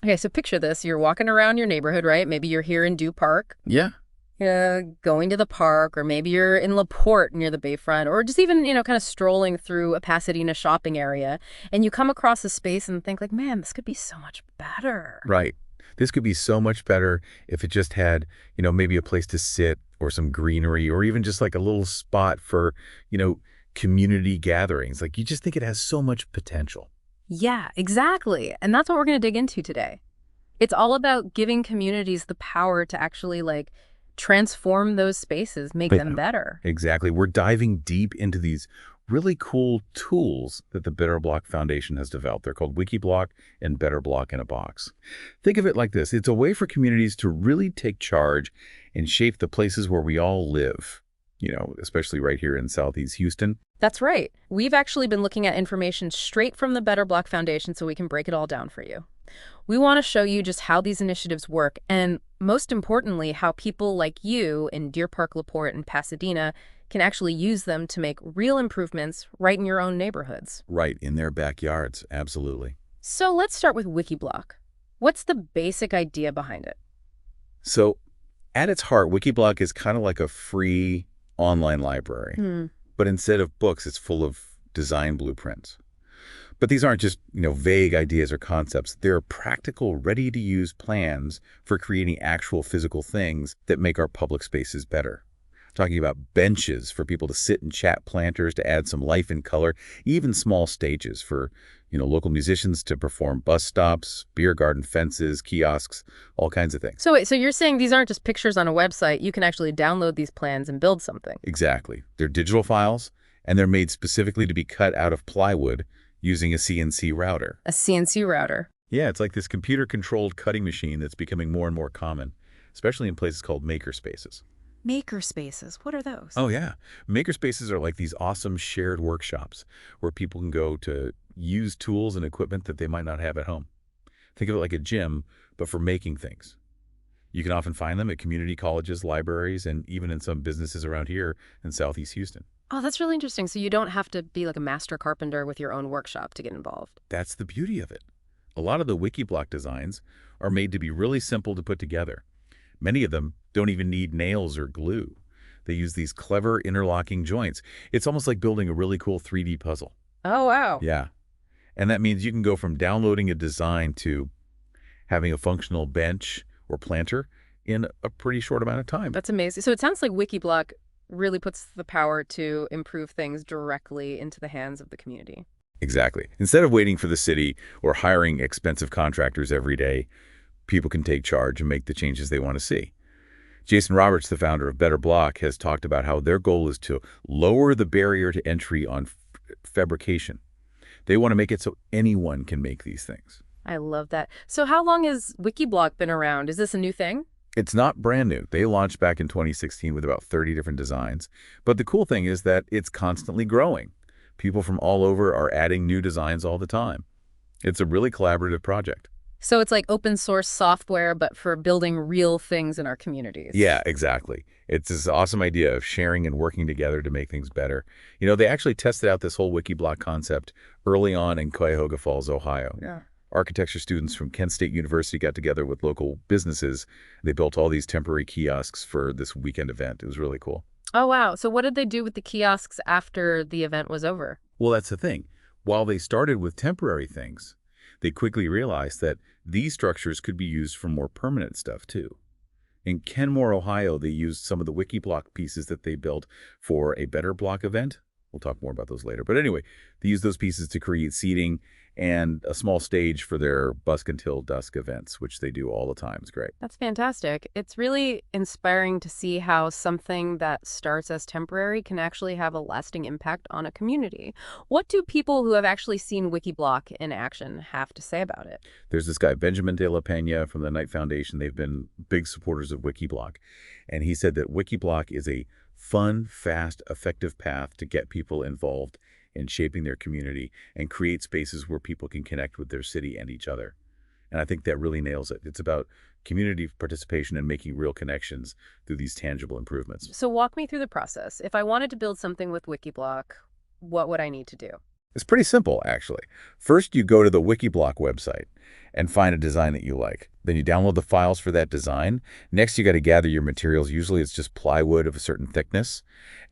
Okay, so picture this. You're walking around your neighborhood, right? Maybe you're here in Dew Park, Yeah. going to the park, or maybe you're in LaPorte near the Bayfront, or just even, kind of strolling through a Pasadena shopping area, and you come across a space and think like, man, this could be so much better. Right. This could be so much better if it just had, maybe a place to sit or some greenery or even just like a little spot for, you know, community gatherings. Like you just think it has so much potential. Yeah, exactly. And that's what we're going to dig into today. It's all about giving communities the power to actually transform those spaces, make Yeah, them better. exactly. We're diving deep into these really cool tools that the Better Block Foundation has developed. They're called WikiBlock and Better Block in a Box. Think of it like this. It's a way for communities to really take charge and shape the places where we all live, especially right here in Southeast Houston. That's right. We've actually been looking at information straight from the Better Block Foundation so we can break it all down for you. We want to show you just how these initiatives work and, most importantly, how people like you in Deer Park, LaPorte, and Pasadena can actually use them to make real improvements right in your own neighborhoods. Right, in their backyards. Absolutely. So let's start with WikiBlock. What's the basic idea behind it? So at its heart, WikiBlock is kind of like a free online library. But instead of books, it's full of design blueprints. But these aren't just, vague ideas or concepts. They're practical, ready-to-use plans for creating actual physical things that make our public spaces better. Talking about benches for people to sit and chat, planters to add some life and color, even small stages for, local musicians to perform bus stops, beer garden fences, kiosks, all kinds of things. So wait, so you're saying these aren't just pictures on a website. You can actually download these plans and build something. Exactly. They're digital files, and they're made specifically to be cut out of plywood using a CNC router. A CNC router. Yeah, it's like this computer-controlled cutting machine that's becoming more and more common, especially in places called maker spaces. Maker spaces. What are those? Oh, yeah. Maker spaces are like these awesome shared workshops where people can go to use tools and equipment that they might not have at home. Think of it like a gym, but for making things. You can often find them at community colleges, libraries, and even in some businesses around here in Southeast Houston. Oh, that's really interesting. So you don't have to be like a master carpenter with your own workshop to get involved. That's the beauty of it. A lot of the WikiBlock designs are made to be really simple to put together. Many of them don't even need nails or glue. They use these clever interlocking joints. It's almost like building a really cool 3D puzzle. Oh, wow. Yeah. And that means you can go from downloading a design to having a functional bench or planter in a pretty short amount of time. That's amazing. So it sounds like WikiBlock really puts the power to improve things directly into the hands of the community. Exactly. Instead of waiting for the city or hiring expensive contractors every day, people can take charge and make the changes they want to see. Jason Roberts, the founder of Better Block, has talked about how their goal is to lower the barrier to entry on fabrication. They want to make it so anyone can make these things. I love that. So how long has WikiBlock been around? Is this a new thing? It's not brand new. They launched back in 2016 with about 30 different designs. But the cool thing is that it's constantly growing. People from all over are adding new designs all the time. It's a really collaborative project. So it's like open source software, but for building real things in our communities. Yeah, exactly. It's this awesome idea of sharing and working together to make things better. They actually tested out this whole WikiBlock concept early on in Cuyahoga Falls, Ohio. Yeah. Architecture students from Kent State University got together with local businesses. They built all these temporary kiosks for this weekend event. It was really cool. Oh, wow. So what did they do with the kiosks after the event was over? Well, that's the thing. While they started with temporary things, they quickly realized that these structures could be used for more permanent stuff, too. In Kenmore, Ohio, they used some of the WikiBlock pieces that they built for a Better Block event. We'll talk more about those later. But anyway, they used those pieces to create seating and a small stage for their Busk Until Dusk events, which they do all the time. It's great. That's fantastic. It's really inspiring to see how something that starts as temporary can actually have a lasting impact on a community. What do people who have actually seen WikiBlock in action have to say about it? There's this guy, Benjamin de la Pena from the Knight Foundation. They've been big supporters of WikiBlock. And he said that WikiBlock is a fun, fast, effective path to get people involved in shaping their community and create spaces where people can connect with their city and each other. And I think that really nails it. It's about community participation and making real connections through these tangible improvements. So walk me through the process. If I wanted to build something with WikiBlock, what would I need to do? It's pretty simple, actually. First, you go to the WikiBlock website, and find a design that you like. Then you download the files for that design. Next, you got to gather your materials. Usually it's just plywood of a certain thickness.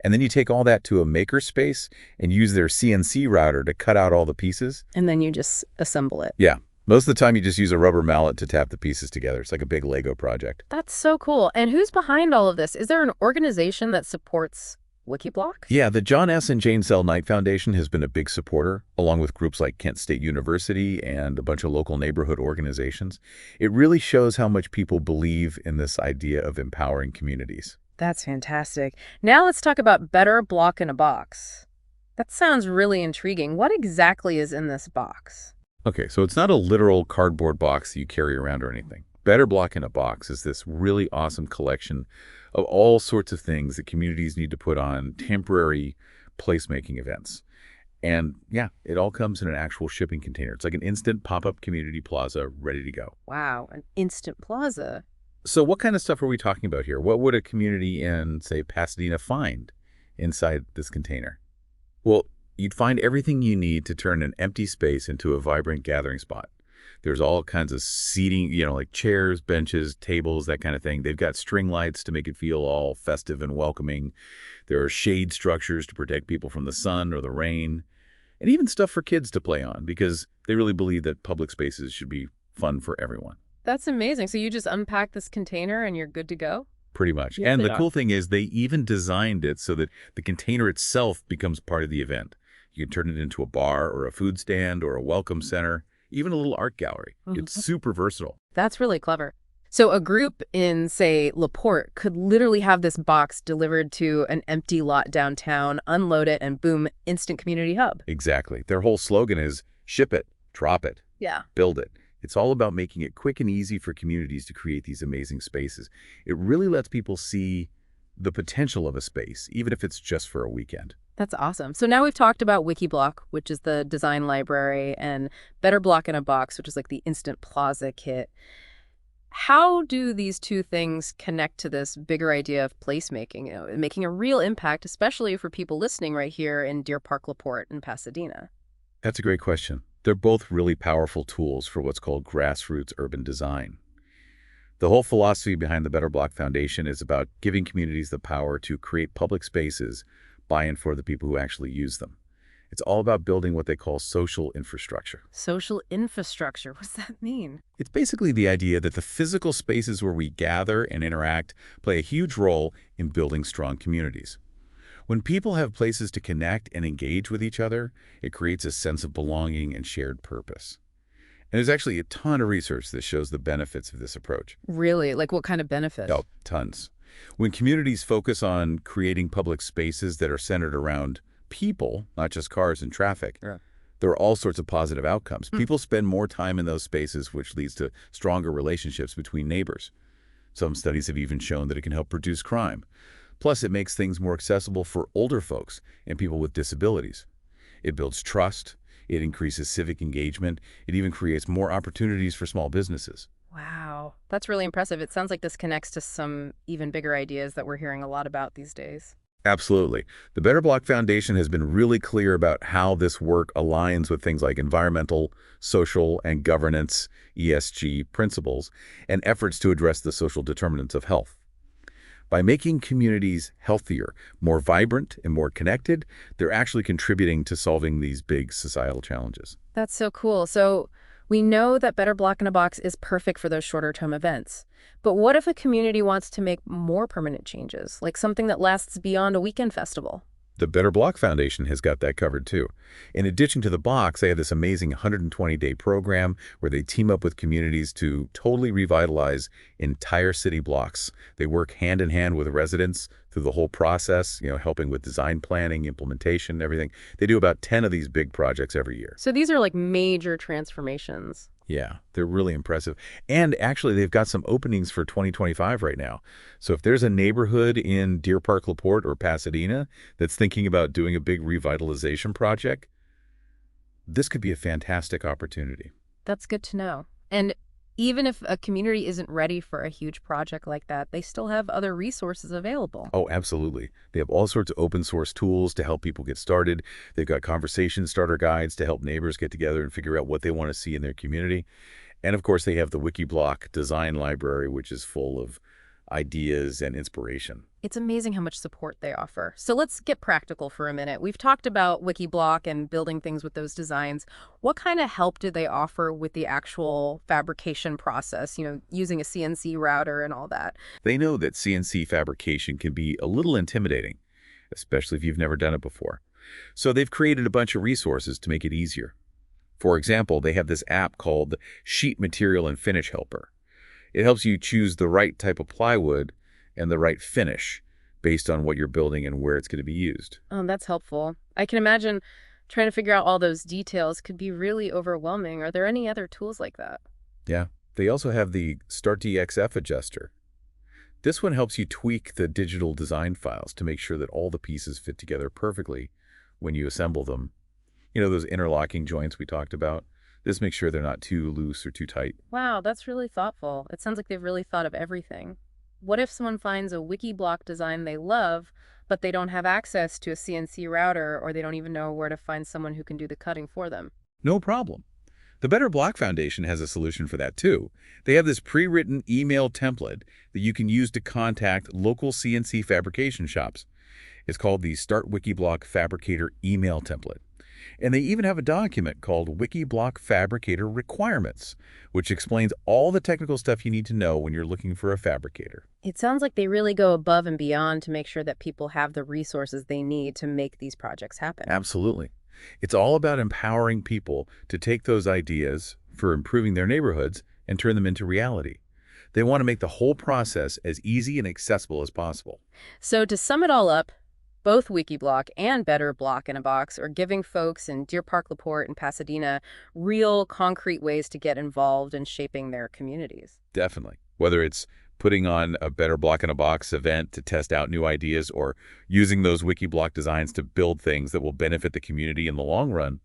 And then you take all that to a maker space and use their CNC router to cut out all the pieces. And then you just assemble it. Yeah. Most of the time, you just use a rubber mallet to tap the pieces together. It's like a big Lego project. That's so cool. And who's behind all of this? Is there an organization that supports Wikiblock? Yeah, the John S. and Jane Sell Knight Foundation has been a big supporter, along with groups like Kent State University and a bunch of local neighborhood organizations. It really shows how much people believe in this idea of empowering communities. That's fantastic. Now let's talk about Better Block in a Box. That sounds really intriguing. What exactly is in this box? Okay, so it's not a literal cardboard box that you carry around or anything. Better Block in a Box is this really awesome collection of all sorts of things that communities need to put on temporary placemaking events. And yeah, it all comes in an actual shipping container. It's like an instant pop-up community plaza ready to go. Wow, an instant plaza. So what kind of stuff are we talking about here? What would a community in, say, Pasadena find inside this container? Well, you'd find everything you need to turn an empty space into a vibrant gathering spot. There's all kinds of seating, like chairs, benches, tables, that kind of thing. They've got string lights to make it feel all festive and welcoming. There are shade structures to protect people from the sun or the rain, and even stuff for kids to play on because they really believe that public spaces should be fun for everyone. That's amazing. So you just unpack this container and you're good to go? Pretty much. Yes, And they the are. cool thing is they even designed it so that the container itself becomes part of the event. You can turn it into a bar or a food stand or a welcome center, even a little art gallery. It's super versatile. That's really clever. So a group in, say, LaPorte could literally have this box delivered to an empty lot downtown, unload it, and boom, instant community hub. Exactly. Their whole slogan is ship it, drop it, Yeah. build it. It's all about making it quick and easy for communities to create these amazing spaces. It really lets people see the potential of a space, even if it's just for a weekend. That's awesome. So now we've talked about Wikiblock, which is the design library, and Better Block in a Box, which is like the instant plaza kit. How do these two things connect to this bigger idea of placemaking, making a real impact, especially for people listening right here in Deer Park, LaPorte, and Pasadena? That's a great question. They're both really powerful tools for what's called grassroots urban design. The whole philosophy behind the Better Block Foundation is about giving communities the power to create public spaces by and for the people who actually use them. It's all about building what they call social infrastructure. Social infrastructure. What does that mean? It's basically the idea that the physical spaces where we gather and interact play a huge role in building strong communities. When people have places to connect and engage with each other, it creates a sense of belonging and shared purpose. And there's actually a ton of research that shows the benefits of this approach. Really? Like what kind of benefit? Oh, tons. When communities focus on creating public spaces that are centered around people, not just cars and traffic, there are all sorts of positive outcomes. People spend more time in those spaces, which leads to stronger relationships between neighbors. Some studies have even shown that it can help reduce crime. Plus, it makes things more accessible for older folks and people with disabilities. It builds trust. It increases civic engagement. It even creates more opportunities for small businesses. Wow. That's really impressive. It sounds like this connects to some even bigger ideas that we're hearing a lot about these days. Absolutely. The Better Block Foundation has been really clear about how this work aligns with things like environmental, social, and governance, ESG, principles, and efforts to address the social determinants of health. By making communities healthier, more vibrant, and more connected, they're actually contributing to solving these big societal challenges. That's so cool. So we know that Better Block in a Box is perfect for those shorter-term events. But what if a community wants to make more permanent changes, like something that lasts beyond a weekend festival? The Better Block Foundation has got that covered too. In addition to the box, they have this amazing 120-day program where they team up with communities to totally revitalize entire city blocks. They work hand in hand with residents through the whole process, helping with design planning, implementation, everything. They do about 10 of these big projects every year. So these are like major transformations. Yeah, they're really impressive. And actually, they've got some openings for 2025 right now. So if there's a neighborhood in Deer Park, LaPorte, or Pasadena that's thinking about doing a big revitalization project, this could be a fantastic opportunity. That's good to know. And even if a community isn't ready for a huge project like that, they still have other resources available. Oh, absolutely. They have all sorts of open source tools to help people get started. They've got conversation starter guides to help neighbors get together and figure out what they want to see in their community. And of course, they have the Wikiblock design library, which is full of ideas and inspiration. It's amazing how much support they offer. So let's get practical for a minute. We've talked about Wikiblock and building things with those designs. What kind of help do they offer with the actual fabrication process, using a CNC router and all that? They know that CNC fabrication can be a little intimidating, especially if you've never done it before. So they've created a bunch of resources to make it easier. For example, they have this app called Sheet Material and Finish Helper. It helps you choose the right type of plywood and the right finish based on what you're building and where it's going to be used. Oh, that's helpful. I can imagine trying to figure out all those details could be really overwhelming. Are there any other tools like that? Yeah. They also have the StartDXF adjuster. This one helps you tweak the digital design files to make sure that all the pieces fit together perfectly when you assemble them. Those interlocking joints we talked about. This makes sure they're not too loose or too tight. Wow, that's really thoughtful. It sounds like they've really thought of everything. What if someone finds a Wikiblock design they love, but they don't have access to a CNC router, or they don't even know where to find someone who can do the cutting for them? No problem. The Better Block Foundation has a solution for that too. They have this pre-written email template that you can use to contact local CNC fabrication shops. It's called the Start Wikiblock Fabricator Email Template. And they even have a document called Wikiblock Fabricator Requirements, which explains all the technical stuff you need to know when you're looking for a fabricator. It sounds like they really go above and beyond to make sure that people have the resources they need to make these projects happen. Absolutely. It's all about empowering people to take those ideas for improving their neighborhoods and turn them into reality. They want to make the whole process as easy and accessible as possible. So to sum it all up, both Wikiblock and Better Block in a Box are giving folks in Deer Park, LaPorte, and Pasadena real concrete ways to get involved in shaping their communities. Definitely. Whether it's putting on a Better Block in a Box event to test out new ideas or using those Wikiblock designs to build things that will benefit the community in the long run,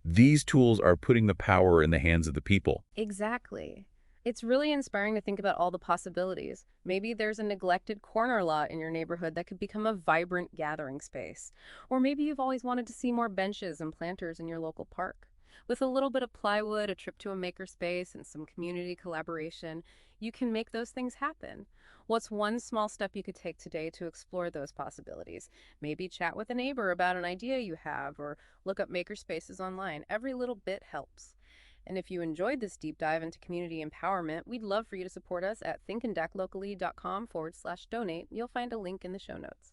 these tools are putting the power in the hands of the people. Exactly. It's really inspiring to think about all the possibilities. Maybe there's a neglected corner lot in your neighborhood that could become a vibrant gathering space. Or maybe you've always wanted to see more benches and planters in your local park. With a little bit of plywood, a trip to a makerspace, and some community collaboration, you can make those things happen. What's one small step you could take today to explore those possibilities? Maybe chat with a neighbor about an idea you have, or look up makerspaces online. Every little bit helps. And if you enjoyed this deep dive into community empowerment, we'd love for you to support us at thinkandactlocally.com/donate. You'll find a link in the show notes.